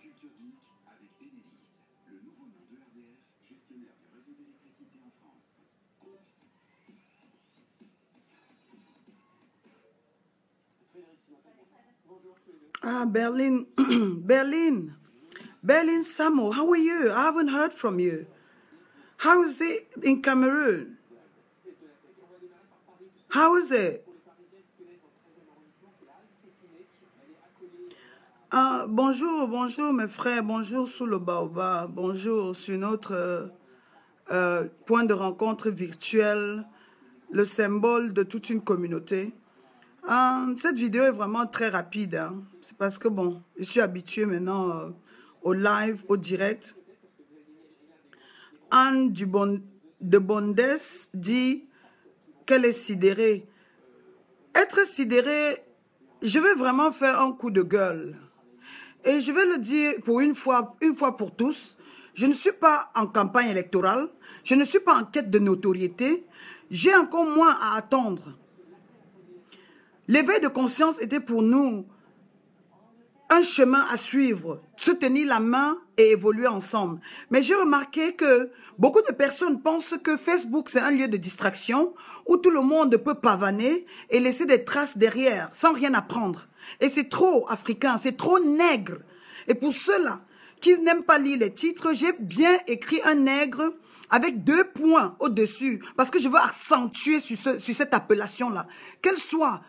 Culture Geek avec Enedis, le nouveau nom de RDF, gestionnaire du réseau d'électricité en France. Ah, Berlin, Berlin Samo, how are you? I haven't heard from you. How is it in Cameroon? How is it? Ah, bonjour, bonjour mes frères, bonjour sous le baobab, bonjour sur notre point de rencontre virtuel, le symbole de toute une communauté. Cette vidéo est vraiment très rapide, hein. C'est parce que bon, je suis habituée maintenant au live, au direct. Anne de Bondes dit qu'elle est sidérée. Être sidérée, je vais vraiment faire un coup de gueule. Et je vais le dire pour une fois pour tous, je ne suis pas en campagne électorale, je ne suis pas en quête de notoriété, j'ai encore moins à attendre. L'éveil de conscience était pour nous un chemin à suivre, se tenir la main et évoluer ensemble. Mais j'ai remarqué que beaucoup de personnes pensent que Facebook, c'est un lieu de distraction où tout le monde peut pavaner et laisser des traces derrière sans rien apprendre. Et c'est trop africain, c'est trop nègre. Et pour ceux-là qui n'aiment pas lire les titres, j'ai bien écrit un nègre avec 2 points au-dessus parce que je veux accentuer sur cette appellation-là. Qu'elle soit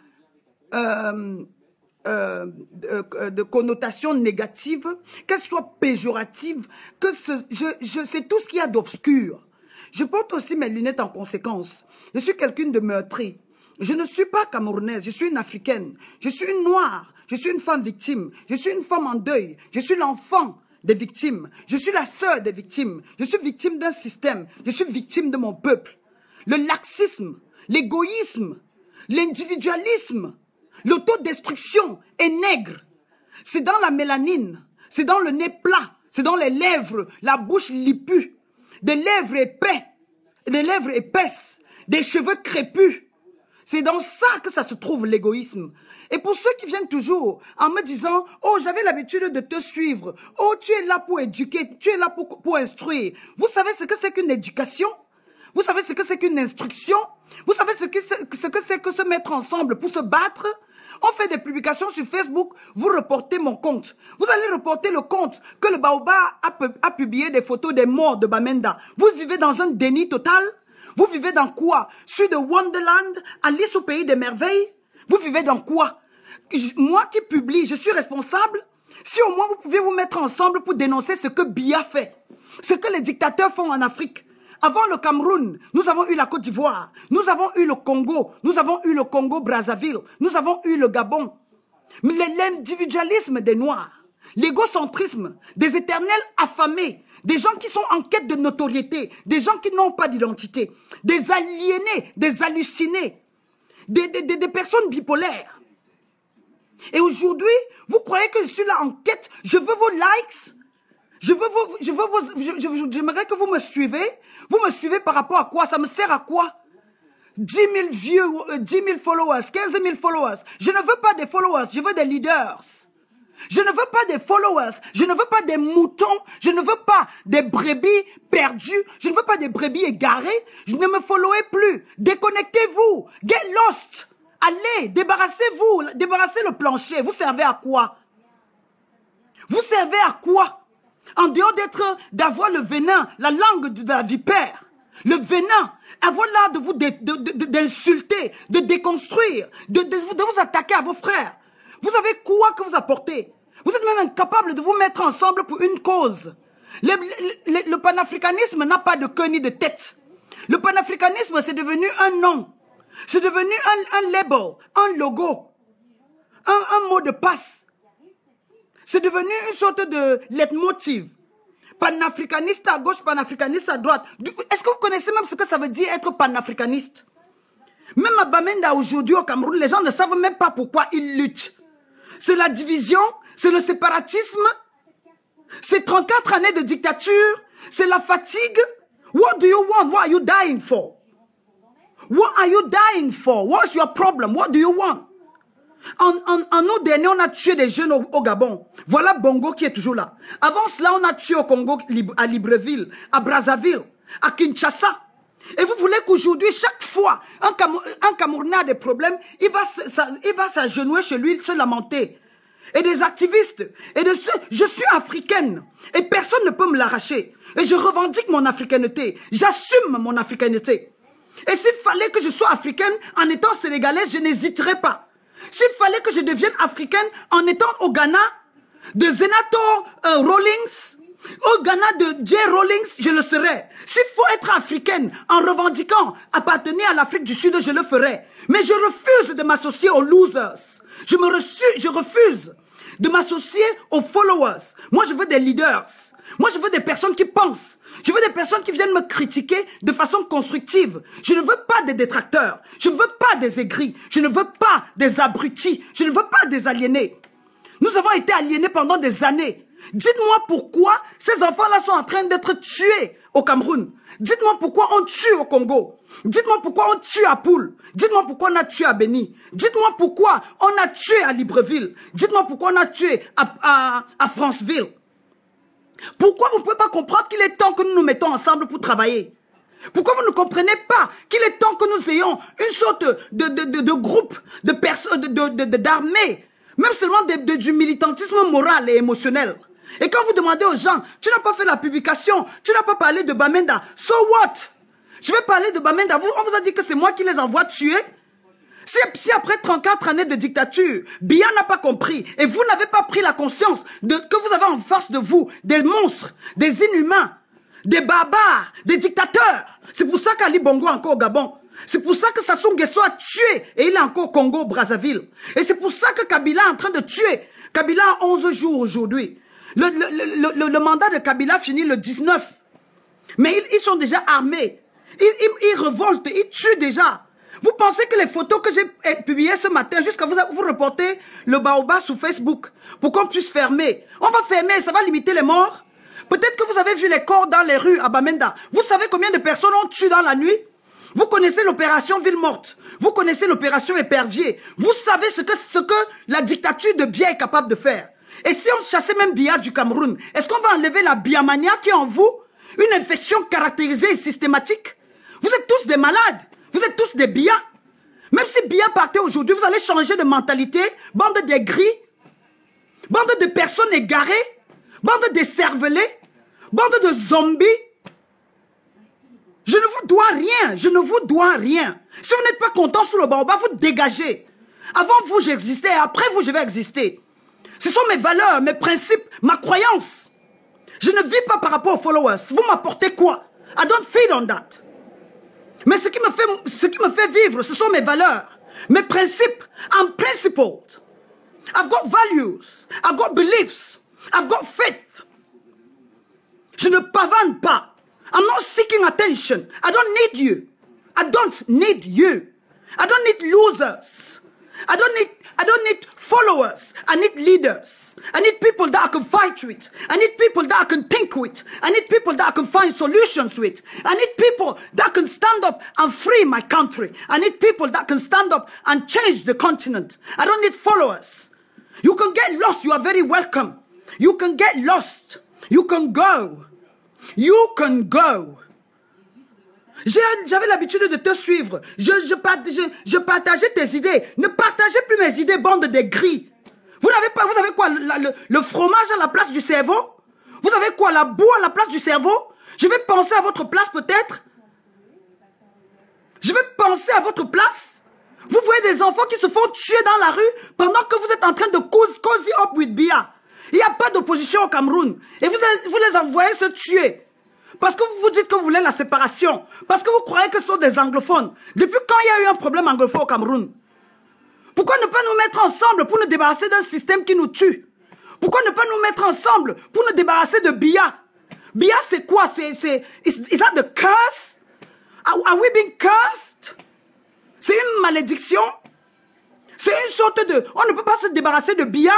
de connotation négative, qu'elle soit péjorative, que c'est tout ce qu'il y a d'obscur. Je porte aussi mes lunettes en conséquence. Je suis quelqu'un de meurtri. Je ne suis pas camerounaise, je suis une africaine. Je suis une noire, je suis une femme victime. Je suis une femme en deuil. Je suis l'enfant des victimes. Je suis la sœur des victimes. Je suis victime d'un système. Je suis victime de mon peuple. Le laxisme, l'égoïsme, l'individualisme, l'autodestruction est nègre. C'est dans la mélanine, c'est dans le nez plat, c'est dans les lèvres, la bouche lipue, des lèvres épaisses, des cheveux crépus. C'est dans ça que ça se trouve l'égoïsme. Et pour ceux qui viennent toujours en me disant « Oh, j'avais l'habitude de te suivre. Oh, tu es là pour éduquer, tu es là pour instruire. » Vous savez ce que c'est qu'une éducation? Vous savez ce que c'est qu'une instruction? Vous savez ce que c'est que se mettre ensemble pour se battre? On fait des publications sur Facebook, vous reportez mon compte. Vous allez reporter le compte que le Baobab a publié des photos des morts de Bamenda. Vous vivez dans un déni total? Vous vivez dans quoi? Sur de Wonderland, Alice au pays des merveilles? Vous vivez dans quoi? Moi qui publie, je suis responsable? Si au moins vous pouvez vous mettre ensemble pour dénoncer ce que Biya fait, ce que les dictateurs font en Afrique. Avant le Cameroun, nous avons eu la Côte d'Ivoire, nous avons eu le Congo, nous avons eu le Congo-Brazzaville, nous avons eu le Gabon. Mais l'individualisme des Noirs, l'égocentrisme, des éternels affamés, des gens qui sont en quête de notoriété, des gens qui n'ont pas d'identité, des aliénés, des hallucinés, des personnes bipolaires. Et aujourd'hui, vous croyez que je suis là en quête, je veux vos likes? J'aimerais que vous me suivez. Vous me suivez par rapport à quoi? Ça me sert à quoi? 10 000 views, 10 000 followers, 15 000 followers. Je ne veux pas des followers, je veux des leaders. Je ne veux pas des followers, je ne veux pas des moutons, je ne veux pas des brebis perdues, je ne veux pas des brebis égarées. Je ne me followez plus. Déconnectez-vous. Get lost. Allez, débarrassez-vous. Débarrassez le plancher. Vous servez à quoi? Vous servez à quoi? En dehors d'avoir le venin, la langue de la vipère, le venin, avoir l'art de vous d'insulter, de déconstruire, de vous attaquer à vos frères. Vous avez quoi que vous apportez? Vous êtes même incapable de vous mettre ensemble pour une cause. Le panafricanisme n'a pas de queue ni de tête. Le panafricanisme, c'est devenu un nom. C'est devenu un label, un logo, un mot de passe. C'est devenu une sorte de leitmotiv. Panafricaniste à gauche, panafricaniste à droite. Est-ce que vous connaissez même ce que ça veut dire être panafricaniste? Même à Bamenda aujourd'hui au Cameroun, les gens ne savent même pas pourquoi ils luttent. C'est la division, c'est le séparatisme, c'est 34 années de dictature, c'est la fatigue. What do you want? What are you dying for? What are you dying for? What's your problem? What do you want? En août dernier, on a tué des jeunes au Gabon. Voilà Bongo qui est toujours là. Avant cela, on a tué au Congo, à Libreville, à Brazzaville, à Kinshasa. Et vous voulez qu'aujourd'hui, chaque fois, un Camerounais a des problèmes, il va s'agenouiller chez lui, se lamenter. Et des activistes, je suis africaine, et personne ne peut me l'arracher. Et je revendique mon africanité, j'assume mon africanité. Et s'il fallait que je sois africaine en étant sénégalaise, je n'hésiterais pas. S'il fallait que je devienne africaine en étant au Ghana, de Zenato Rawlings, au Ghana de Jay Rawlings, je le serais. S'il faut être africaine en revendiquant appartenir à l'Afrique du Sud, je le ferais. Mais je refuse de m'associer aux losers. Je refuse de m'associer aux followers. Moi, je veux des leaders. Moi, je veux des personnes qui pensent. Je veux des personnes qui viennent me critiquer de façon constructive. Je ne veux pas des détracteurs. Je ne veux pas des aigris. Je ne veux pas des abrutis. Je ne veux pas des aliénés. Nous avons été aliénés pendant des années. Dites-moi pourquoi ces enfants-là sont en train d'être tués au Cameroun. Dites-moi pourquoi on tue au Congo. Dites-moi pourquoi on tue à Poul. Dites-moi pourquoi on a tué à Béni. Dites-moi pourquoi on a tué à Libreville. Dites-moi pourquoi on a tué à Franceville. Pourquoi vous ne pouvez pas comprendre qu'il est temps que nous nous mettons ensemble pour travailler? Pourquoi vous ne comprenez pas qu'il est temps que nous ayons une sorte de groupe, de personnes, d'armée, même seulement du militantisme moral et émotionnel? Et quand vous demandez aux gens, tu n'as pas fait la publication, tu n'as pas parlé de Bamenda, so what? Je vais parler de Bamenda, on vous a dit que c'est moi qui les envoie tuer? Si après 34 années de dictature, Biya n'a pas compris, et vous n'avez pas pris la conscience que vous avez en face de vous des monstres, des inhumains, des barbares, des dictateurs. C'est pour ça qu'Ali Bongo est encore au Gabon. C'est pour ça que Sassou Nguesso a tué, et il est encore au Congo, Brazzaville. Et c'est pour ça que Kabila est en train de tuer. Kabila a 11 jours aujourd'hui. Le mandat de Kabila finit le 19. Mais ils sont déjà armés. Ils révoltent, ils tuent déjà. Vous pensez que les photos que j'ai publiées ce matin, jusqu'à vous reporter le baobab sur Facebook, pour qu'on puisse fermer. On va fermer, ça va limiter les morts. Peut-être que vous avez vu les corps dans les rues à Bamenda. Vous savez combien de personnes ont tué dans la nuit? Vous connaissez l'opération Ville Morte. Vous connaissez l'opération Épervier. Vous savez ce que la dictature de Biya est capable de faire. Et si on chassait même Biya du Cameroun, est-ce qu'on va enlever la biamania qui est en vous? Une infection caractérisée et systématique? Vous êtes tous des malades. Vous êtes tous des Biya. Même si Biya partait aujourd'hui, vous allez changer de mentalité. Bande d'aigris, bande de personnes égarées, bande d'écervelés, bande de zombies. Je ne vous dois rien, je ne vous dois rien. Si vous n'êtes pas content sous le baobab, vous dégagez. Avant vous, j'existais, après vous, je vais exister. Ce sont mes valeurs, mes principes, ma croyance. Je ne vis pas par rapport aux followers. Vous m'apportez quoi? I don't feed on that. Mais ce qui me fait vivre, ce sont mes valeurs, mes principes. I'm principled. I've got values. I've got beliefs. I've got faith. Je ne pavane pas. I'm not seeking attention. I don't need you. I don't need you. I don't need losers. I don't need followers. I need leaders. I need people that I can fight with. I need people that I can think with. I need people that I can find solutions with. I need people that can stand up and free my country. I need people that can stand up and change the continent. I don't need followers. You can get lost. You are very welcome. You can get lost. You can go. You can go. J'avais l'habitude de te suivre. Je partageais tes idées. Ne partagez plus mes idées, bande de gris. Vous avez quoi, le fromage à la place du cerveau? Vous avez quoi, la boue à la place du cerveau? Je vais penser à votre place peut-être. Je vais penser à votre place. Vous voyez des enfants qui se font tuer dans la rue pendant que vous êtes en train de cozy up with Biya. Il n'y a pas d'opposition au Cameroun. Et vous les envoyez se tuer. Parce que vous vous dites que vous voulez la séparation. Parce que vous croyez que ce sont des anglophones. Depuis quand il y a eu un problème anglophone au Cameroun? Pourquoi ne pas nous mettre ensemble pour nous débarrasser d'un système qui nous tue? Pourquoi ne pas nous mettre ensemble pour nous débarrasser de Biya? Biya c'est quoi? Is that the curse? Are we being cursed? C'est une malédiction. C'est une sorte de... On ne peut pas se débarrasser de Biya.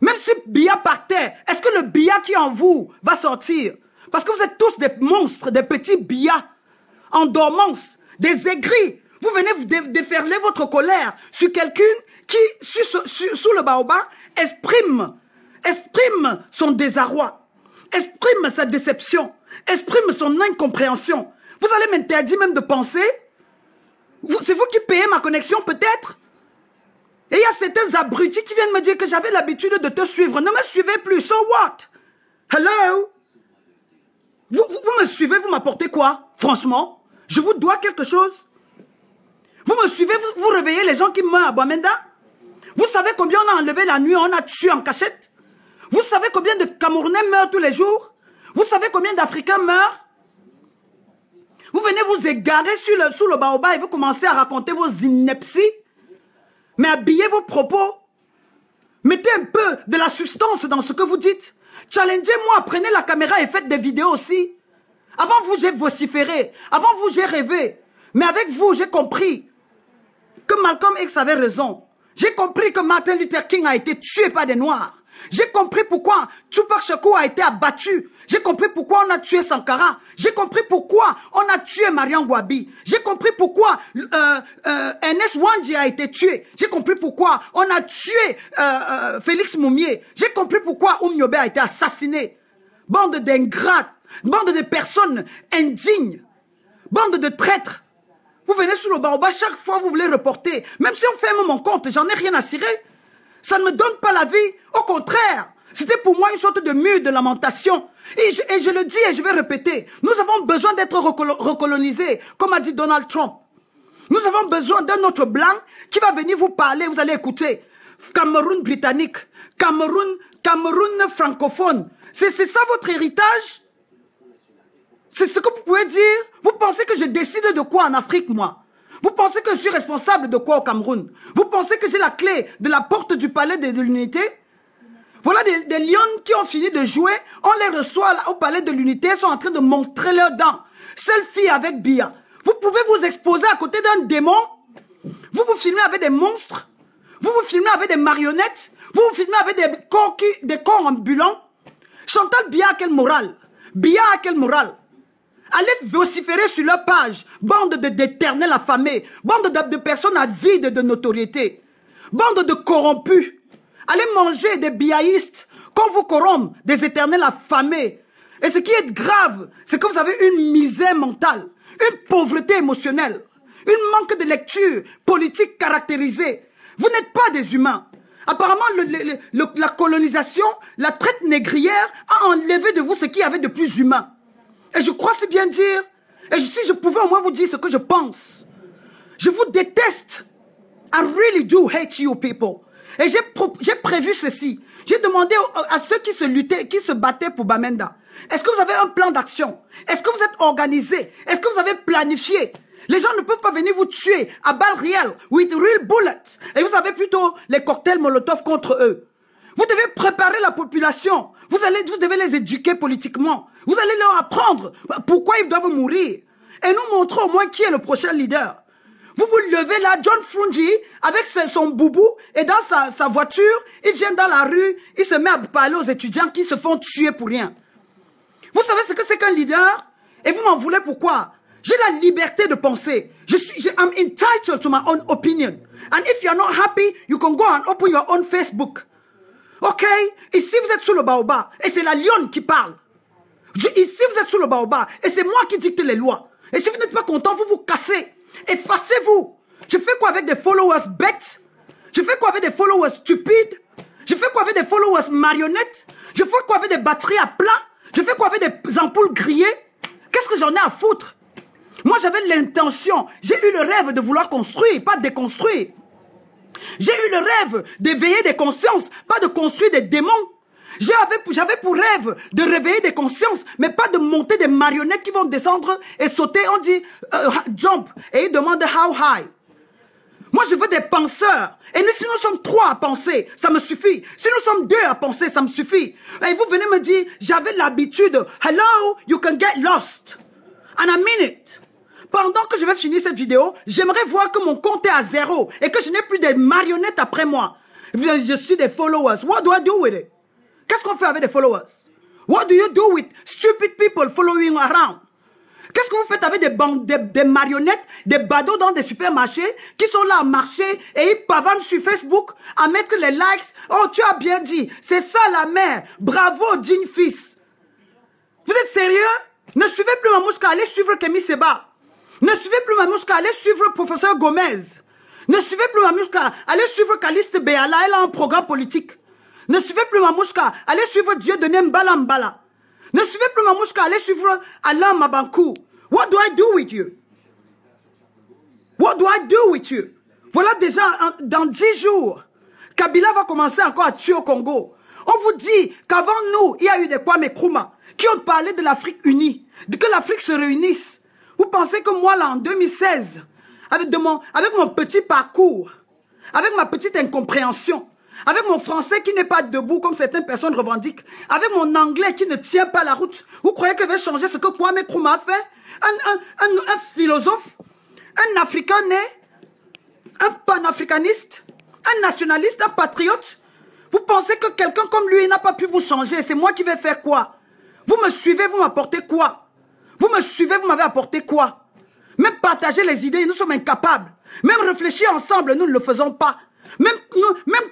Même si Biya partait, est-ce que le Biya qui est en vous va sortir? Parce que vous êtes tous des monstres, des petits Biya en dormance, des aigris. Vous venez déferler votre colère sur quelqu'un qui, sous le baobab, exprime son désarroi, exprime sa déception, exprime son incompréhension. Vous allez m'interdire même de penser? C'est vous qui payez ma connexion peut-être? Et il y a certains abrutis qui viennent me dire que j'avais l'habitude de te suivre. Ne me suivez plus, so what? Hello? Vous me suivez, vous m'apportez quoi? Franchement, je vous dois quelque chose? Vous me suivez, vous réveillez les gens qui meurent à Bamenda? Vous savez combien on a enlevé la nuit, on a tué en cachette? Vous savez combien de Camerounais meurent tous les jours? Vous savez combien d'Africains meurent? Vous venez vous égarer sous le baobab et vous commencez à raconter vos inepties? Mais habillez vos propos. Mettez un peu de la substance dans ce que vous dites. Challengez-moi, prenez la caméra et faites des vidéos aussi. Avant vous, j'ai vociféré. Avant vous, j'ai rêvé. Mais avec vous, j'ai compris que Malcolm X avait raison. J'ai compris que Martin Luther King a été tué par des Noirs. J'ai compris pourquoi Tupac Shakur a été abattu. J'ai compris pourquoi on a tué Sankara. J'ai compris pourquoi on a tué Mariam Gwabi. J'ai compris pourquoi Ernest Wandji a été tué. J'ai compris pourquoi on a tué Félix Moumier. J'ai compris pourquoi Oumniobé a été assassiné. Bande d'ingrates, bande de personnes indignes, bande de traîtres. Vous venez sous le baobab, chaque fois vous voulez reporter. Même si on ferme mon compte, j'en ai rien à cirer. Ça ne me donne pas la vie. Au contraire, c'était pour moi une sorte de mur de lamentation. Et je le dis et je vais répéter. Nous avons besoin d'être recolonisés, comme a dit Donald Trump. Nous avons besoin d'un autre blanc qui va venir vous parler, vous allez écouter. Cameroun britannique, Cameroun francophone. C'est ça votre héritage? C'est ce que vous pouvez dire? Vous pensez que je décide de quoi en Afrique, moi? Vous pensez que je suis responsable de quoi au Cameroun? Vous pensez que j'ai la clé de la porte du palais de l'unité? Voilà des lions qui ont fini de jouer. On les reçoit là, au palais de l'unité. Ils sont en train de montrer leurs dents. Selfie avec Biya. Vous pouvez vous exposer à côté d'un démon. Vous vous filmez avec des monstres. Vous vous filmez avec des marionnettes. Vous vous filmez avec des corps ambulants. Chantal Biya a quelle morale? Biya a quelle morale? Allez vociférer sur leur page, bande d'éternels affamés, bande de personnes avides de notoriété, bande de corrompus. Allez manger des biaïstes, qu'on vous corrompt, des éternels affamés. Et ce qui est grave, c'est que vous avez une misère mentale, une pauvreté émotionnelle, une manque de lecture politique caractérisée. Vous n'êtes pas des humains. Apparemment, la colonisation, la traite négrière a enlevé de vous ce qu'il y avait de plus humain. Et je crois c'est bien dire. Et si je pouvais au moins vous dire ce que je pense. Je vous déteste. I really do hate you people. Et j'ai prévu ceci. J'ai demandé à ceux qui se battaient pour Bamenda. Est-ce que vous avez un plan d'action? Est-ce que vous êtes organisé? Est-ce que vous avez planifié? Les gens ne peuvent pas venir vous tuer à balles réelles, with real bullets. Et vous avez plutôt les cocktails Molotov contre eux. Vous devez préparer la population. Vous devez les éduquer politiquement. Vous allez leur apprendre pourquoi ils doivent mourir. Et nous montrer au moins qui est le prochain leader. Vous vous levez là, John Frungi, avec son boubou, et dans sa voiture, il vient dans la rue, il se met à parler aux étudiants qui se font tuer pour rien. Vous savez ce que c'est qu'un leader? Et vous m'en voulez pourquoi? J'ai la liberté de penser. I'm entitled to my own opinion. And if you're not happy, you can go and open your own Facebook. Ok? Ici, vous êtes sous le baobab. Et c'est la lionne qui parle. Ici, vous êtes sous le baobab. Et c'est moi qui dicte les lois. Et si vous n'êtes pas content, vous vous cassez. Effacez-vous. Je fais quoi avec des followers bêtes? Je fais quoi avec des followers stupides? Je fais quoi avec des followers marionnettes? Je fais quoi avec des batteries à plat? Je fais quoi avec des ampoules grillées? Qu'est-ce que j'en ai à foutre? Moi, j'avais l'intention, j'ai eu le rêve de vouloir construire, pas déconstruire. J'ai eu le rêve d'éveiller des consciences, pas de construire des démons. J'avais pour rêve de réveiller des consciences, mais pas de monter des marionnettes qui vont descendre et sauter. On dit jump et ils demandent how high. Moi, je veux des penseurs. Et si nous sommes 3 à penser, ça me suffit. Si nous sommes 2 à penser, ça me suffit. Et vous venez me dire, j'avais l'habitude. Hello, you can get lost. And I mean it. pendant que je vais finir cette vidéo, j'aimerais voir que mon compte est à 0 et que je n'ai plus des marionnettes après moi. Je suis des followers. What do I do with it? Qu'est-ce qu'on fait avec des followers? What do you do with stupid people following around? Qu'est-ce que vous faites avec des marionnettes, des badauds dans des supermarchés qui sont là à marcher et ils pavannent sur Facebook à mettre les likes? Oh, tu as bien dit. C'est ça la mère. Bravo, digne fils. Vous êtes sérieux? Ne suivez plus Mamouchka, allez suivre Kémy Seba. Ne suivez plus Mamouchka, allez suivre professeur Gomez. Ne suivez plus Mamouchka, allez suivre Caliste Béala, elle a un programme politique. Ne suivez plus Mamouchka, allez suivre Dieu de Mbala Mbala. Ne suivez plus Mamouchka, allez suivre Alain Mabankou. What do I do with you? What do I do with you? Voilà déjà, dans 10 jours, Kabila va commencer encore à tuer au Congo. On vous dit qu'avant nous, il y a eu des Kwame Nkrumah qui ont parlé de l'Afrique unie, de que l'Afrique se réunisse. Vous pensez que moi, là, en 2016, avec mon petit parcours, avec ma petite incompréhension, avec mon français qui n'est pas debout comme certaines personnes revendiquent, avec mon anglais qui ne tient pas la route, vous croyez que je vais changer ce que Kwame Nkrumah a fait? Un philosophe, un Africain né, un panafricaniste, un nationaliste, un patriote. Vous pensez que quelqu'un comme lui n'a pas pu vous changer? C'est moi qui vais faire quoi? Vous me suivez, vous m'apportez quoi? Vous me suivez, vous m'avez apporté quoi? Même partager les idées, nous sommes incapables. Même réfléchir ensemble, nous ne le faisons pas. Même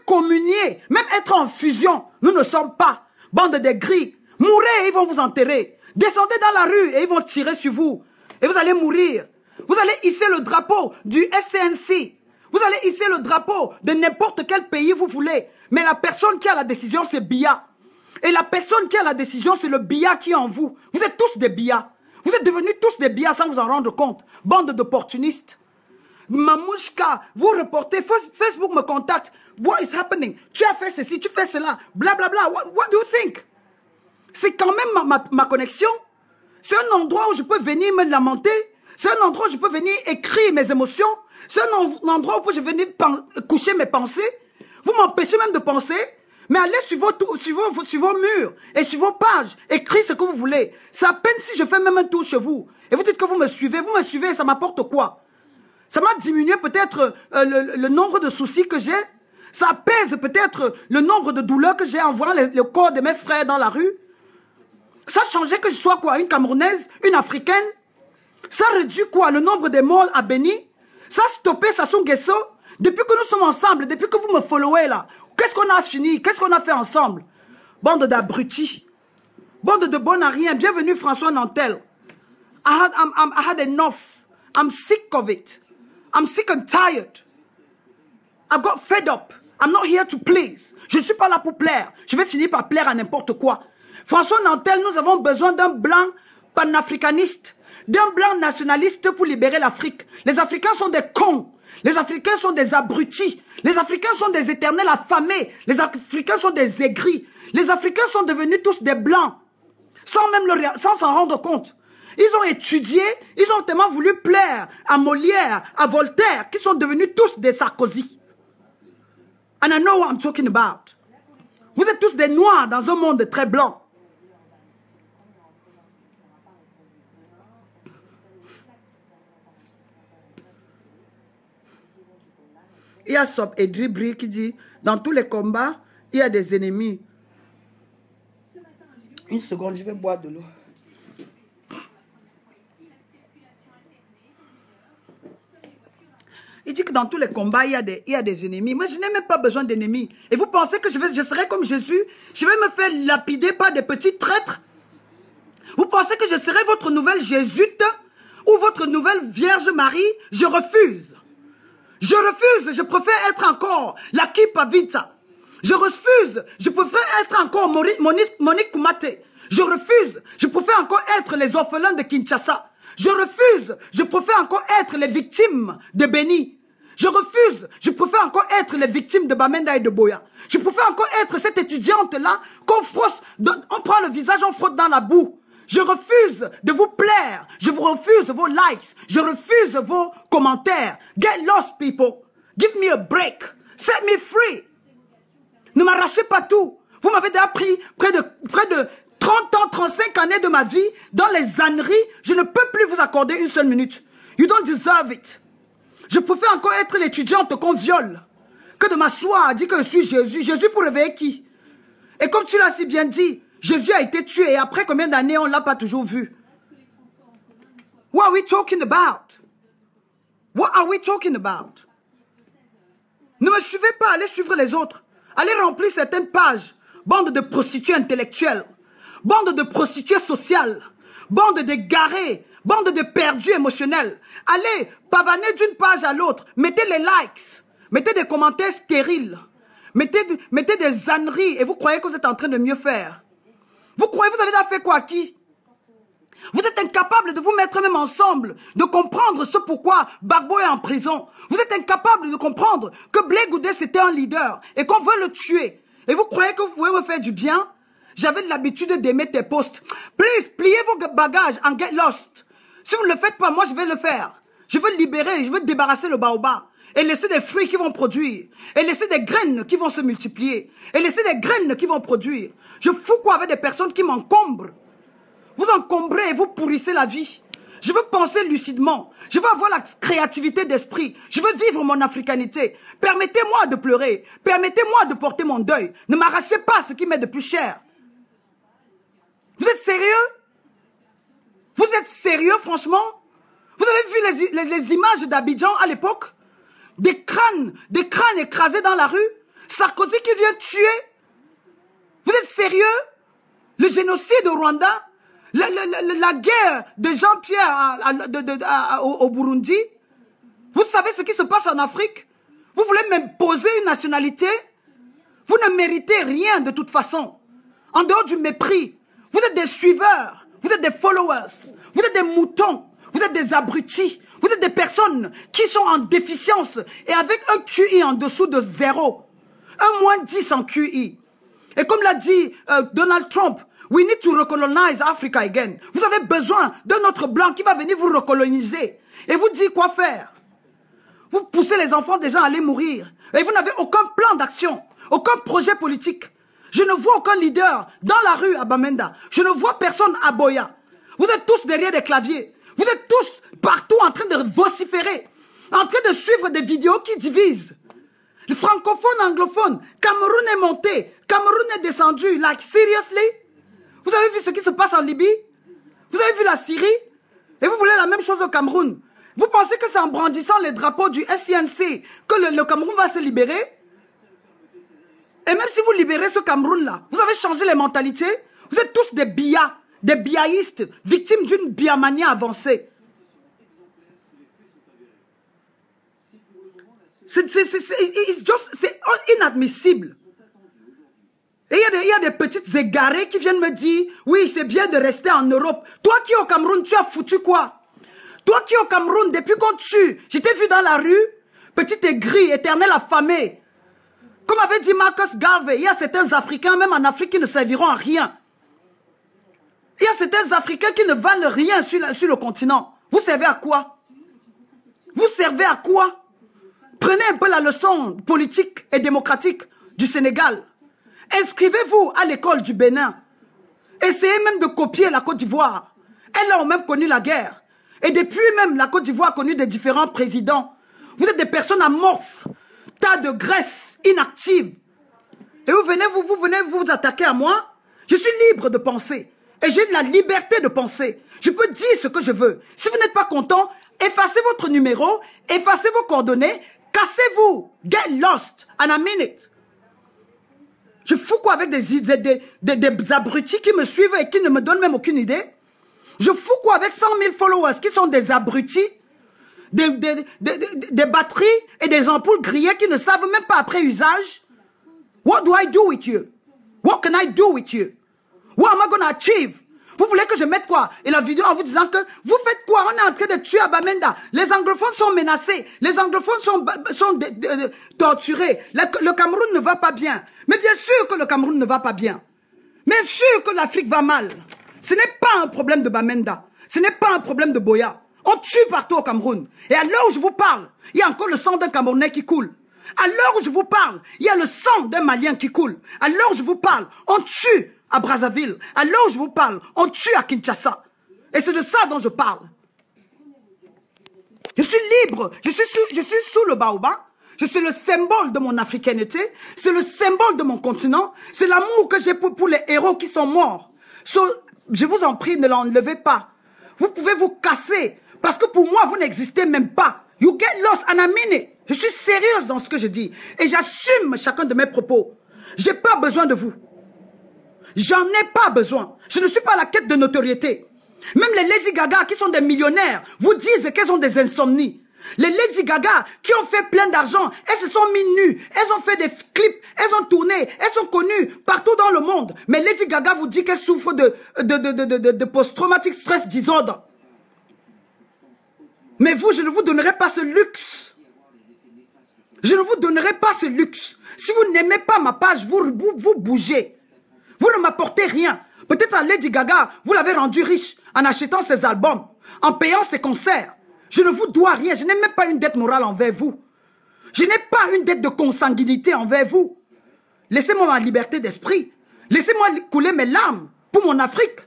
communier, même être en fusion, nous ne sommes pas. Bande de gris, mourrez et ils vont vous enterrer. Descendez dans la rue et ils vont tirer sur vous. Et vous allez mourir. Vous allez hisser le drapeau du SCNC. Vous allez hisser le drapeau de n'importe quel pays vous voulez. Mais la personne qui a la décision, c'est Biya. Et la personne qui a la décision, c'est le Biya qui est en vous. Vous êtes tous des Biya. Vous êtes devenus tous des Biya sans vous en rendre compte. Bande d'opportunistes. Mamouchka, vous reportez, Facebook me contacte. What is happening? Tu as fait ceci, tu fais cela, blablabla. What do you think? C'est quand même ma connexion. C'est un endroit où je peux venir me lamenter. C'est un endroit où je peux venir écrire mes émotions. C'est un endroit où je peux venir coucher mes pensées. Vous m'empêchez même de penser. Mais allez sur vos murs et sur vos pages. Écrivez ce que vous voulez. C'est à peine si je fais même un tour chez vous. Et vous dites que vous me suivez. Vous me suivez, ça m'apporte quoi? Ça m'a diminué peut-être le nombre de soucis que j'ai. Ça apaise peut-être le nombre de douleurs que j'ai en voyant le corps de mes frères dans la rue. Ça a changé que je sois quoi? Une Camerounaise? Une Africaine? Ça réduit quoi? Le nombre de morts à Béni? Ça a stoppé Sassou Nguesso? Depuis que nous sommes ensemble, depuis que vous me followez là, qu'est-ce qu'on a fini? Qu'est-ce qu'on a fait ensemble? Bande d'abrutis. Bande de bons à rien. Bienvenue François Nantel. I had enough. I'm sick of it. I'm sick and tired. I got fed up. I'm not here to please. Je ne suis pas là pour plaire. Je vais finir par plaire à n'importe quoi. François Nantel, nous avons besoin d'un blanc panafricaniste, d'un blanc nationaliste pour libérer l'Afrique. Les Africains sont des cons. Les Africains sont des abrutis. Les Africains sont des éternels affamés. Les Africains sont des aigris. Les Africains sont devenus tous des blancs, sans s'en rendre compte. Ils ont étudié, ils ont tellement voulu plaire à Molière, à Voltaire, qui sont devenus tous des Sarkozy. And I know what I'm talking about. Vous êtes tous des noirs dans un monde très blanc. Il y a Sop Edribri qui dit, dans tous les combats, il y a des ennemis. Une seconde, je vais boire de l'eau. Il dit que dans tous les combats, il y a des ennemis. Moi, je n'ai même pas besoin d'ennemis. Et vous pensez que je serai comme Jésus? Je vais me faire lapider par des petits traîtres? Vous pensez que je serai votre nouvelle Jésuite ou votre nouvelle Vierge Marie? Je refuse. Je refuse. Je préfère être encore la Kipa Vita. Je refuse. Je préfère être encore Monique Koumate. Je refuse. Je préfère encore être les orphelins de Kinshasa. Je refuse. Je préfère encore être les victimes de Béni. Je refuse. Je préfère encore être les victimes de Bamenda et de Boya. Je préfère encore être cette étudiante-là qu'on froisse, on prend le visage, on frotte dans la boue. Je refuse de vous plaire. Je vous refuse vos likes. Je refuse vos commentaires. Get lost, people. Give me a break. Set me free. Ne m'arrachez pas tout. Vous m'avez déjà pris près de 30 ans, 35 années de ma vie dans les âneries. Je ne peux plus vous accorder une seule minute. You don't deserve it. Je préfère encore être l'étudiante qu'on viole que de m'asseoir à dire que je suis Jésus. Jésus pour réveiller qui? Et comme tu l'as si bien dit, Jésus a été tué et après combien d'années on ne l'a pas toujours vu? What are we talking about? What are we talking about? Ne me suivez pas, allez suivre les autres. Allez remplir certaines pages. Bande de prostituées intellectuelles. Bande de prostituées sociales. Bande d'égarés. Bande de perdus émotionnels. Allez pavaner d'une page à l'autre. Mettez les likes. Mettez des commentaires stériles. Mettez des âneries. Et vous croyez que vous êtes en train de mieux faire. Vous croyez que vous avez fait quoi à qui? Vous êtes incapable de vous mettre même ensemble, de comprendre ce pourquoi Gbagbo est en prison. Vous êtes incapable de comprendre que Blé Goudé c'était un leader et qu'on veut le tuer. Et vous croyez que vous pouvez me faire du bien? J'avais l'habitude d'aimer tes posts. Please, pliez vos bagages and get lost. Si vous ne le faites pas, moi je vais le faire. Je veux libérer, je veux débarrasser le baobab. Et laisser des fruits qui vont produire. Et laisser des graines qui vont se multiplier. Et laisser des graines qui vont produire. Je fous quoi avec des personnes qui m'encombrent. Vous encombrez et vous pourrissez la vie. Je veux penser lucidement. Je veux avoir la créativité d'esprit. Je veux vivre mon africanité. Permettez-moi de pleurer. Permettez-moi de porter mon deuil. Ne m'arrachez pas ce qui m'est de plus cher. Vous êtes sérieux? Vous êtes sérieux, franchement? Vous avez vu les images d'Abidjan à l'époque? Des crânes écrasés dans la rue? Sarkozy qui vient tuer? Vous êtes sérieux? Le génocide au Rwanda? La guerre de Jean-Pierre au Burundi? Vous savez ce qui se passe en Afrique? Vous voulez m'imposer une nationalité? Vous ne méritez rien de toute façon. En dehors du mépris. Vous êtes des suiveurs. Vous êtes des followers. Vous êtes des moutons. Vous êtes des abrutis. Vous êtes des personnes qui sont en déficience et avec un QI en dessous de 0. Un moins 10 en QI. Et comme l'a dit Donald Trump, we need to recolonize Africa again. Vous avez besoin d'un autre blanc qui va venir vous recoloniser. Et vous dit quoi faire. Vous poussez les enfants des gens à aller mourir. Et vous n'avez aucun plan d'action. Aucun projet politique. Je ne vois aucun leader dans la rue à Bamenda. Je ne vois personne à Boya. Vous êtes tous derrière des claviers. Vous êtes tous partout en train de vociférer. En train de suivre des vidéos qui divisent. Le francophone, anglophone. Cameroun est monté. Cameroun est descendu. Like, seriously? Vous avez vu ce qui se passe en Libye? Vous avez vu la Syrie? Et vous voulez la même chose au Cameroun? Vous pensez que c'est en brandissant les drapeaux du SCNC que le Cameroun va se libérer? Et même si vous libérez ce Cameroun-là, vous avez changé les mentalités. Vous êtes tous des bias, des biaïstes, victimes d'une biamanie avancée. C'est inadmissible. Et il y a des petites égarées qui viennent me dire, oui, c'est bien de rester en Europe. Toi qui es au Cameroun, tu as foutu quoi? Toi qui es au Cameroun, depuis qu'on tue, je t'ai vu dans la rue, petit aigri, éternel affamé. Comme avait dit Marcus Garvey, il y a certains Africains, même en Afrique, qui ne serviront à rien. Il y a certains Africains qui ne valent rien sur le continent. Vous servez à quoi? Vous servez à quoi? Prenez un peu la leçon politique et démocratique du Sénégal. Inscrivez-vous à l'école du Bénin. Essayez même de copier la Côte d'Ivoire. Elles ont même connu la guerre. Et depuis même, la Côte d'Ivoire a connu des différents présidents. Vous êtes des personnes amorphes. Tas de graisse inactive. Et vous venez vous attaquer à moi. Je suis libre de penser. Et j'ai la liberté de penser. Je peux dire ce que je veux. Si vous n'êtes pas content, effacez votre numéro, effacez vos coordonnées, cassez-vous. Get lost in a minute. Je fous quoi avec des abrutis qui me suivent et qui ne me donnent même aucune idée? Je fous quoi avec 100 000 followers qui sont des abrutis? Des batteries et des ampoules grillées qui ne savent même pas après usage? What do I do with you? What can I do with you? What am I going to achieve? Vous voulez que je mette quoi? Et la vidéo en vous disant que vous faites quoi? On est en train de tuer à Bamenda. Les anglophones sont menacés. Les anglophones sont torturés. Le Cameroun ne va pas bien. Mais bien sûr que le Cameroun ne va pas bien. Bien sûr que l'Afrique va mal. Ce n'est pas un problème de Bamenda. Ce n'est pas un problème de Boya. On tue partout au Cameroun. Et à l'heure où je vous parle, il y a encore le sang d'un Camerounais qui coule. À l'heure où je vous parle, il y a le sang d'un Malien qui coule. À l'heure où je vous parle, on tue à Brazzaville. À l'heure où je vous parle, on tue à Kinshasa. Et c'est de ça dont je parle. Je suis libre. Je suis sous le baobab. Je suis le symbole de mon africanité. C'est le symbole de mon continent. C'est l'amour que j'ai pour les héros qui sont morts. Je vous en prie, ne l'enlevez pas. Vous pouvez vous casser. Parce que pour moi, vous n'existez même pas. You get lost and I mean it. Je suis sérieuse dans ce que je dis. Et j'assume chacun de mes propos. J'ai pas besoin de vous. J'en ai pas besoin. Je ne suis pas à la quête de notoriété. Même les Lady Gaga qui sont des millionnaires vous disent qu'elles ont des insomnies. Les Lady Gaga qui ont fait plein d'argent, elles se sont mises nues, elles ont fait des clips, elles ont tourné, elles sont connues partout dans le monde. Mais Lady Gaga vous dit qu'elle souffre de post-traumatic stress disorder. Mais vous, je ne vous donnerai pas ce luxe. Je ne vous donnerai pas ce luxe. Si vous n'aimez pas ma page, vous bougez. Vous ne m'apportez rien. Peut-être à Lady Gaga, vous l'avez rendue riche en achetant ses albums, en payant ses concerts. Je ne vous dois rien. Je n'ai même pas une dette morale envers vous. Je n'ai pas une dette de consanguinité envers vous. Laissez-moi ma liberté d'esprit. Laissez-moi couler mes larmes pour mon Afrique.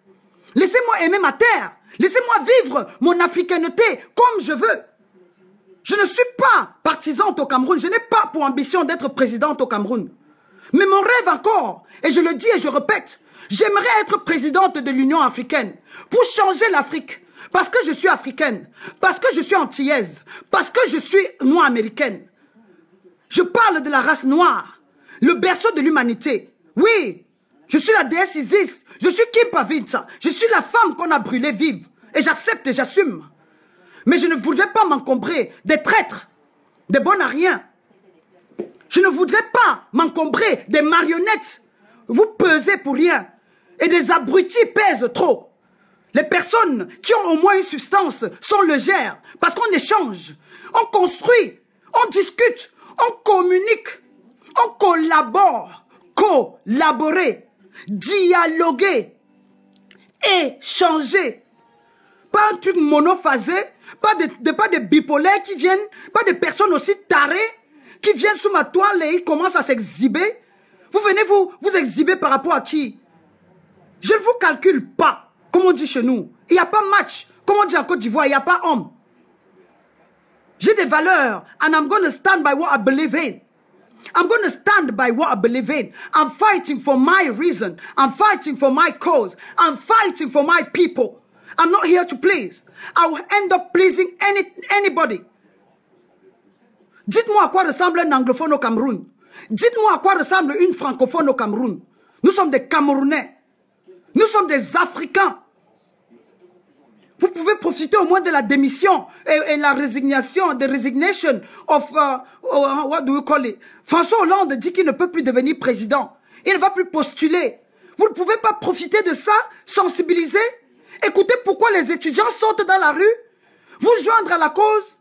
Laissez-moi aimer ma terre. Laissez-moi vivre mon africanité comme je veux. Je ne suis pas partisante au Cameroun. Je n'ai pas pour ambition d'être présidente au Cameroun. Mais mon rêve encore, et je le dis et je répète, j'aimerais être présidente de l'Union africaine pour changer l'Afrique. Parce que je suis africaine, parce que je suis antillaise, parce que je suis noire américaine. Je parle de la race noire, le berceau de l'humanité. Oui, je suis la déesse Isis, je suis Kim Pavitsa, je suis la femme qu'on a brûlée vive. Et j'accepte et j'assume. Mais je ne voudrais pas m'encombrer des traîtres, des bons à rien. Je ne voudrais pas m'encombrer des marionnettes. Vous pesez pour rien. Et des abrutis pèsent trop. Les personnes qui ont au moins une substance sont légères parce qu'on échange, on construit, on discute, on communique, on collabore, collaborer, dialoguer, échanger. Pas un truc monophasé, pas de bipolaires qui viennent, pas de personnes aussi tarées qui viennent sous ma toile et ils commencent à s'exhiber. Vous venez vous exhiber par rapport à qui? Je ne vous calcule pas. Comme on dit chez nous, il n'y a pas match. Comme on dit en Côte d'Ivoire, il n'y a pas homme. J'ai des valeurs and I'm going to stand by what I believe in. I'm going to stand by what I believe in. I'm fighting for my reason. I'm fighting for my cause. I'm fighting for my people. I'm not here to please. I will end up pleasing anybody. Dites-moi à quoi ressemble un anglophone au Cameroun. Dites-moi à quoi ressemble une francophone au Cameroun. Nous sommes des Camerounais. Nous sommes des Africains. Vous pouvez profiter au moins de la démission et la résignation, the resignation of, what do you call it? François Hollande dit qu'il ne peut plus devenir président. Il ne va plus postuler. Vous ne pouvez pas profiter de ça, sensibiliser. Écoutez pourquoi les étudiants sortent dans la rue. Vous joindre à la cause.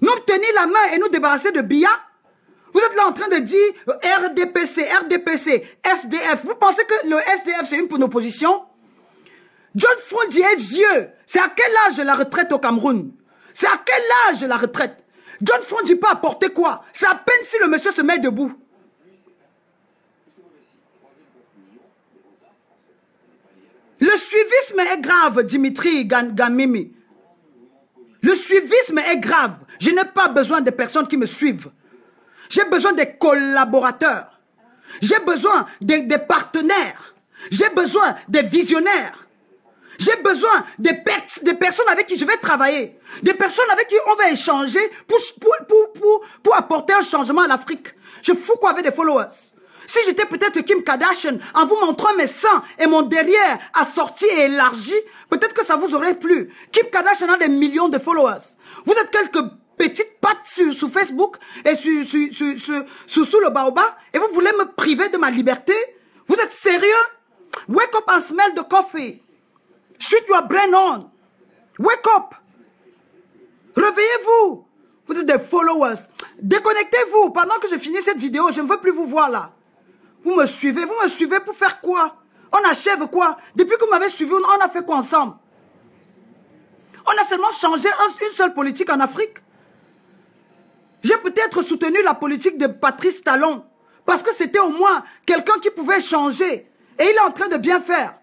Nous tenir la main et nous débarrasser de Biya. Vous êtes là en train de dire RDPC, SDF. Vous pensez que le SDF c'est une opposition? John Frondi est vieux. C'est à quel âge la retraite au Cameroun? C'est à quel âge la retraite? John Frondi peut apporter quoi? C'est à peine si le monsieur se met debout. Le suivisme est grave, Dimitri Gamimi. Le suivisme est grave. Je n'ai pas besoin de personnes qui me suivent. J'ai besoin des collaborateurs. J'ai besoin des partenaires. J'ai besoin des visionnaires. J'ai besoin des personnes avec qui je vais travailler. Des personnes avec qui on va échanger pour apporter un changement à l'Afrique. Je fous quoi avec des followers. Si j'étais peut-être Kim Kardashian, en vous montrant mes seins et mon derrière assorti et élargi, peut-être que ça vous aurait plu. Kim Kardashian a des millions de followers. Vous êtes quelques petites pattes sur Facebook et sous le baobab et vous voulez me priver de ma liberté? Vous êtes sérieux? Wake up and smell the coffee. Switch your brain on. Wake up. Réveillez-vous. Vous êtes des followers. Déconnectez-vous. Pendant que je finis cette vidéo, je ne veux plus vous voir là. Vous me suivez pour faire quoi? On achève quoi? Depuis que vous m'avez suivi, on a fait quoi ensemble? On a seulement changé une seule politique en Afrique. J'ai peut-être soutenu la politique de Patrice Talon parce que c'était au moins quelqu'un qui pouvait changer. Et il est en train de bien faire.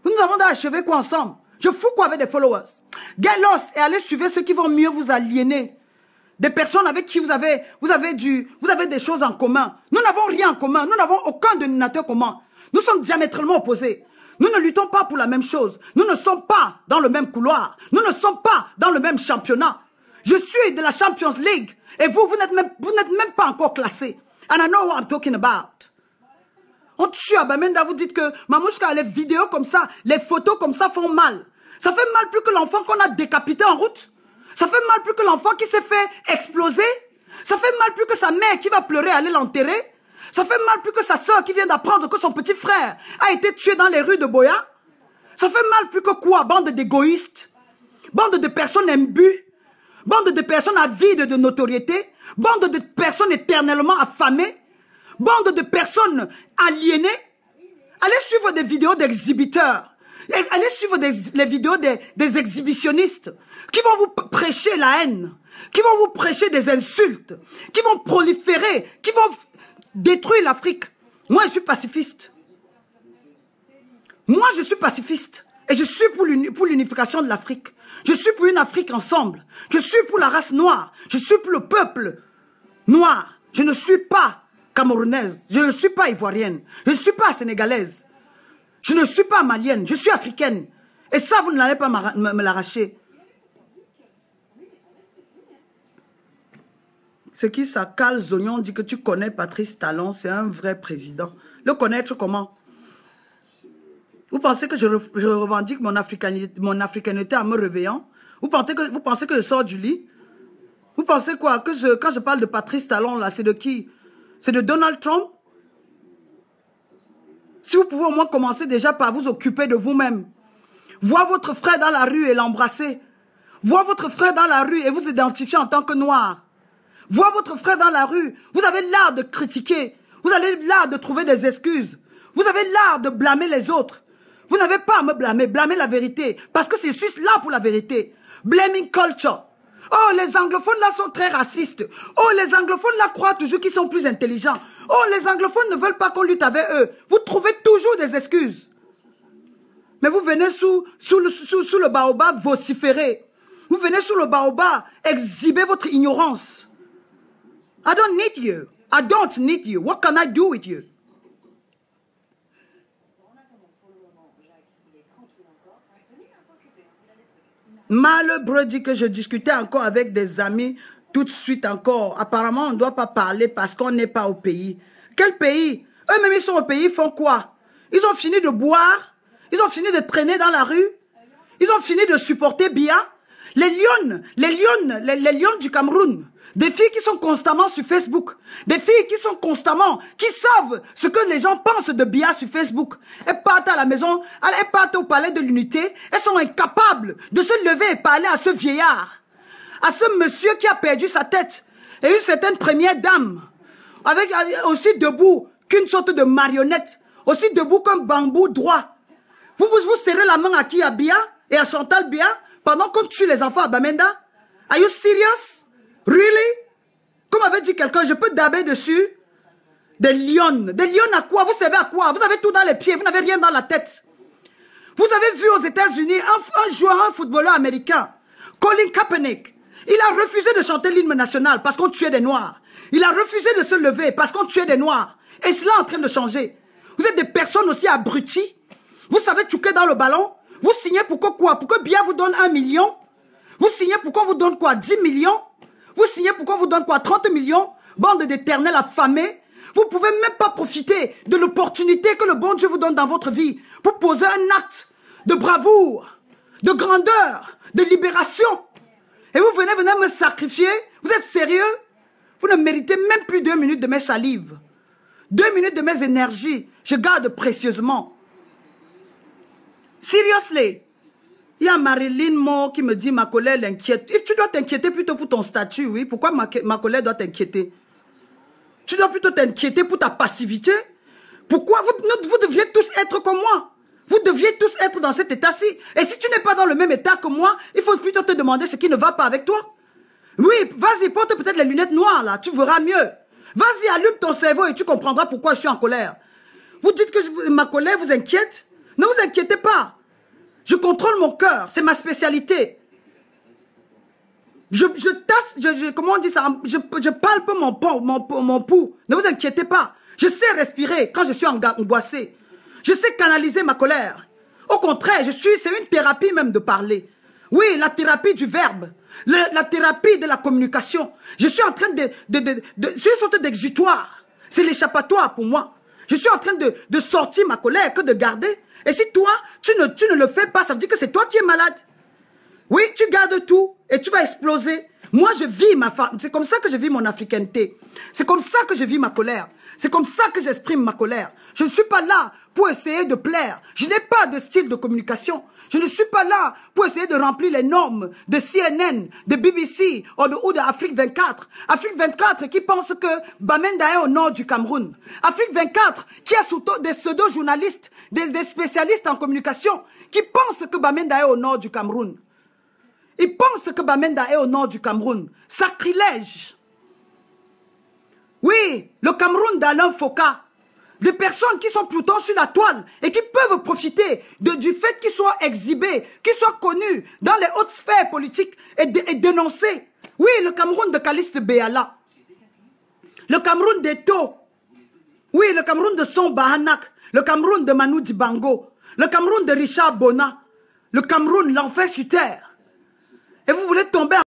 Nous avons achevé quoi ensemble? Je fous quoi avec des followers? Get lost et allez suivre ceux qui vont mieux vous aliéner. Des personnes avec qui vous avez des choses en commun. Nous n'avons rien en commun. Nous n'avons aucun dénominateur commun. Nous sommes diamétralement opposés. Nous ne luttons pas pour la même chose. Nous ne sommes pas dans le même couloir. Nous ne sommes pas dans le même championnat. Je suis de la Champions League. Et vous n'êtes même pas encore classé. And I know what I'm talking about. On tue à Bamenda, vous dites que Mamouchka, les vidéos comme ça, les photos comme ça font mal. Ça fait mal plus que l'enfant qu'on a décapité en route. Ça fait mal plus que l'enfant qui s'est fait exploser. Ça fait mal plus que sa mère qui va pleurer aller l'enterrer. Ça fait mal plus que sa soeur qui vient d'apprendre que son petit frère a été tué dans les rues de Boya. Ça fait mal plus que quoi, bande d'égoïstes, bande de personnes imbues, bande de personnes avides de notoriété, bande de personnes éternellement affamées, bande de personnes aliénées. Allez suivre des vidéos d'exhibiteurs. Allez suivre les vidéos des exhibitionnistes qui vont vous prêcher la haine, qui vont vous prêcher des insultes, qui vont proliférer, qui vont détruire l'Afrique. Moi, je suis pacifiste. Moi, je suis pacifiste. Et je suis pour l'unification de l'Afrique. Je suis pour une Afrique ensemble. Je suis pour la race noire. Je suis pour le peuple noir. Je ne suis pas camerounaise. Je ne suis pas ivoirienne. Je ne suis pas sénégalaise. Je ne suis pas malienne. Je suis africaine. Et ça, vous n'allez pas me l'arracher. C'est qui ça? Carl Zognon dit que tu connais Patrice Talon. C'est un vrai président. Le connaître comment? Vous pensez que je revendique mon africanité en me réveillant? Vous pensez que je sors du lit? Vous pensez quoi? Que quand je parle de Patrice Talon, là, c'est de qui? C'est de Donald Trump? Si vous pouvez au moins commencer déjà par vous occuper de vous-même. Voir votre frère dans la rue et l'embrasser. Voir votre frère dans la rue et vous identifier en tant que noir. Voir votre frère dans la rue. Vous avez l'art de critiquer. Vous avez l'art de trouver des excuses. Vous avez l'art de blâmer les autres. Vous n'avez pas à me blâmer. Blâmez la vérité. Parce que je suis là pour la vérité. Blaming culture. Oh, les anglophones là sont très racistes. Oh, les anglophones là croient toujours qu'ils sont plus intelligents. Oh, les anglophones ne veulent pas qu'on lutte avec eux. Vous trouvez toujours des excuses. Mais vous venez sous le baobab vociférer. Vous venez sous le baobab exhiber votre ignorance. I don't need you. I don't need you. What can I do with you? Malheureux dit que je discutais encore avec des amis tout de suite encore. Apparemment, on ne doit pas parler parce qu'on n'est pas au pays. Quel pays? Eux-mêmes, ils sont au pays, ils font quoi? Ils ont fini de boire, ils ont fini de traîner dans la rue, ils ont fini de supporter Biya. Les lions du Cameroun, des filles qui sont constamment sur Facebook, des filles qui savent ce que les gens pensent de Biya sur Facebook. Elles partent à la maison, elles partent au palais de l'unité, elles sont incapables de se lever et parler à ce vieillard, à ce monsieur qui a perdu sa tête, et une certaine première dame, avec aussi debout qu'une sorte de marionnette, aussi debout comme bambou droit. Vous serrez la main à qui? À Biya et à Chantal Biya? Pendant qu'on tue les enfants à Bamenda? Are you serious? Really? Comme avait dit quelqu'un, je peux daber dessus des lions. Des lions à quoi? Vous savez à quoi? Vous avez tout dans les pieds, vous n'avez rien dans la tête. Vous avez vu aux États-Unis un joueur, un footballeur américain, Colin Kaepernick. Il a refusé de chanter l'hymne national parce qu'on tuait des Noirs. Il a refusé de se lever parce qu'on tuait des Noirs. Et cela est en train de changer. Vous êtes des personnes aussi abruties. Vous savez tchouquer dans le ballon. Vous signez pour quoi? Pour que Biya vous donne 1 million? Vous signez pour qu'on vous donne quoi? 10 millions? Vous signez pour qu'on vous donne quoi? 30 millions? Bande d'éternels affamés. Vous pouvez même pas profiter de l'opportunité que le bon Dieu vous donne dans votre vie pour poser un acte de bravoure, de grandeur, de libération. Et vous venez me sacrifier? Vous êtes sérieux? Vous ne méritez même plus 2 minutes de mes salives. 2 minutes de mes énergies. Je garde précieusement. Seriously, il y a Marilyn Mo qui me dit ma colère l'inquiète. Tu dois t'inquiéter plutôt pour ton statut, oui. Pourquoi ma colère doit t'inquiéter? Tu dois plutôt t'inquiéter pour ta passivité. Pourquoi vous deviez tous être comme moi? Vous deviez tous être dans cet état-ci. Et si tu n'es pas dans le même état que moi, il faut plutôt te demander ce qui ne va pas avec toi. Oui, vas-y, porte peut-être les lunettes noires là, tu verras mieux. Vas-y, allume ton cerveau et tu comprendras pourquoi je suis en colère. Vous dites que ma colère vous inquiète? Ne vous inquiétez pas. Je contrôle mon cœur, c'est ma spécialité. Je tasse, comment on dit ça? Je palpe mon pouls. Ne vous inquiétez pas. Je sais respirer quand je suis angoissé. Je sais canaliser ma colère. Au contraire, c'est une thérapie même de parler. Oui, la thérapie du verbe. La thérapie de la communication. Je suis en train c'est une sorte d'exutoire. C'est l'échappatoire pour moi. Je suis en train de sortir ma colère que de garder. Et si toi, tu ne le fais pas, ça veut dire que c'est toi qui es malade. Oui, tu gardes tout et tu vas exploser. Moi, je vis ma femme. C'est comme ça que je vis mon africanité. C'est comme ça que je vis ma colère. C'est comme ça que j'exprime ma colère. Je ne suis pas là pour essayer de plaire. Je n'ai pas de style de communication. Je ne suis pas là pour essayer de remplir les normes de CNN, de BBC ou de Afrique 24. Afrique 24 qui pense que Bamenda est au nord du Cameroun. Afrique 24 qui a surtout des pseudo-journalistes, des spécialistes en communication qui pensent que Bamenda est au nord du Cameroun. Ils pensent que Bamenda est au nord du Cameroun. Sacrilège. Oui, le Cameroun d'Alain Foka. Des personnes qui sont pourtant sur la toile et qui peuvent profiter du fait qu'ils soient exhibés, qu'ils soient connus dans les hautes sphères politiques et dénoncés. Oui, le Cameroun de Caliste Béala. Le Cameroun d'Eto. Oui, le Cameroun de Son Bahanak. Le Cameroun de Manu Dibango. Le Cameroun de Richard Bona. Le Cameroun, l'enfer sur terre. Et vous voulez tomber en